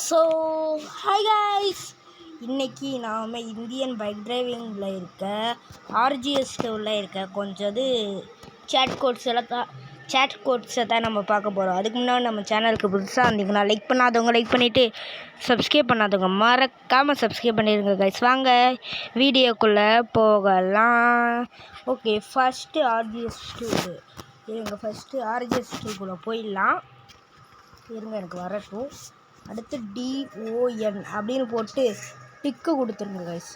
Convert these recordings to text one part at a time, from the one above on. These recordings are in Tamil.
ஸோ ஹாய் கைஸ், இன்றைக்கி நாம் இந்தியன் பைக் டிரைவிங்கில் இருக்க ஆர்ஜிஎஸ்டில் இருக்க கொஞ்சம் சேட் கோட்ஸை தான் நம்ம பார்க்க போகிறோம். அதுக்கு முன்னாடி நம்ம சேனலுக்கு புதுசாக வந்தீங்கன்னா லைக் பண்ணாதவங்க லைக் பண்ணிவிட்டு சப்ஸ்கிரைப் பண்ணாதவங்க மறக்காமல் சப்ஸ்கிரைப் பண்ணிடுங்க கைஸ். வாங்க வீடியோக்குள்ளே போகலாம். ஓகே, ஃபஸ்ட்டு ஆர்ஜிஎஸ்2குள்ளே போயிடலாம். இருங்க, எனக்கு வரட்டும். அடுத்து DON அப்படின்னு போட்டு டிக்கு கொடுத்துருங்க கைஸ்.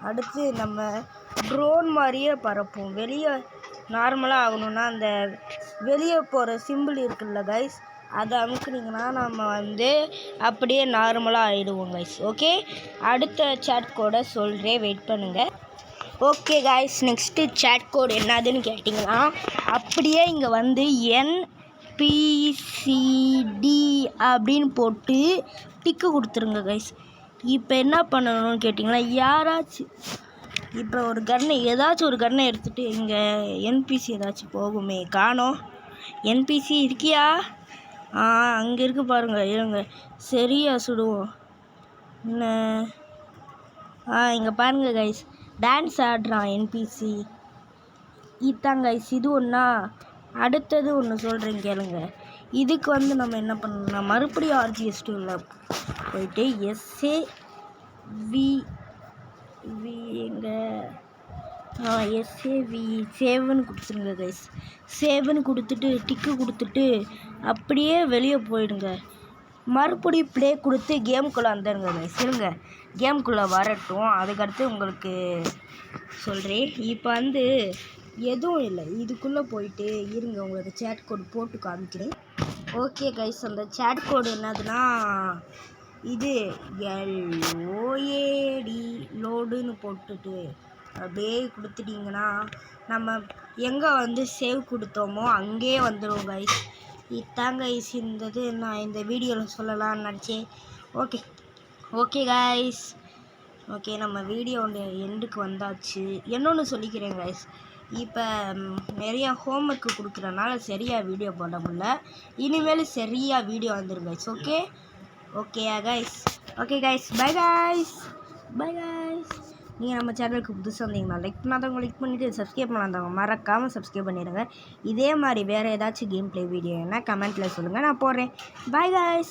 அடுத்து நம்ம ட்ரோன் மாதிரியே பறப்போம். வெளியே நார்மலாக ஆகணுன்னா அந்த வெளியே போகிற சிம்பிள் இருக்குல்ல கைஸ், அதை அமுக்குனிங்கன்னா நம்ம அப்படியே நார்மலாக ஆகிடுவோம் கைஸ். ஓகே, அடுத்த சேட் கோடை சொல்கிறேன், வெயிட் பண்ணுங்கள். ஓகே கைஸ், நெக்ஸ்ட்டு சேட் கோடு என்னதுன்னு கேட்டிங்கன்னா, அப்படியே இங்கே NPCD அப்படின்னு போட்டு டிக்கு கொடுத்துருங்க கைஸ். இப்போ என்ன பண்ணணும்னு கேட்டிங்கன்னா, யாராச்சும் இப்போ ஏதாச்சும் ஒரு கன்னை எடுத்துகிட்டு இங்கே NPC ஏதாச்சும் போகுமே, காணோம். NPC இருக்கியா? அங்கே இருக்கு பாருங்கள். இருங்க, சரியா சுடுவோம். என்ன இங்கே பாருங்கள் கைஸ், டான்ஸ் ஆடுறான் NPC. இதான் கைஸ், இது ஒன்றா. அடுத்தது ஒன்று சொல்கிறேன் கேளுங்க. இதுக்கு நம்ம என்ன பண்ணணும்னா, மறுபடியும் RGS2ல போயிட்டு சேவ்னு கொடுத்துருங்க கைஸ். சேவ்னு கொடுத்துட்டு டிக்கு கொடுத்துட்டு அப்படியே வெளியே போயிடுங்க. மறுபடியும் ப்ளே கொடுத்து கேமுக்குள்ளே வந்துடுங்க கைஸ். இருங்க, கேமுக்குள்ளே வரட்டும், அதுக்கடுத்து உங்களுக்கு சொல்கிறேன். இப்போ எதுவும் இல்லை, இதுக்குள்ளே போயிட்டு இருங்க, உங்களுக்கு சேட் கோடு போட்டு காமிக்கிறேன். ஓகே கைஸ், அந்த சேட் கோடு என்னதுன்னா, இது LOAD லோடுன்னு போட்டுட்டு அப்படியே கொடுத்துட்டிங்கன்னா நம்ம எங்கே சேவ் கொடுத்தோமோ அங்கேயே வந்துடும் கைஸ். இதான் கைஸ், நான் இந்த வீடியோவில் சொல்லலாம்னு நினச்சேன். ஓகே கைஸ், ஓகே, நம்ம வீடியோட எண்டுக்கு வந்தாச்சு. இன்னொன்று சொல்லிக்கிறேன் கைஸ், இப்போ நிறையா ஹோம்ஒர்க்கு கொடுக்குறனால சரியாக வீடியோ போட முடியல. இனிமேல் சரியாக வீடியோ வந்துடும் கைஸ். ஓகேயா guys? Okay guys, bye guys. நீங்கள் நம்ம சேனலுக்கு புதுசாக வந்தீங்கன்னா லைக் பண்ணாதவங்க லைக் பண்ணிவிட்டு சப்ஸ்கிரைப் பண்ணாதவங்க மறக்காமல் சப்ஸ்கிரைப் பண்ணிடுங்க. இதே மாதிரி வேறு ஏதாச்சும் கேம் ப்ளே வீடியோ என்ன கமெண்ட்டில் சொல்லுங்கள், நான் போடுறேன். Bye guys.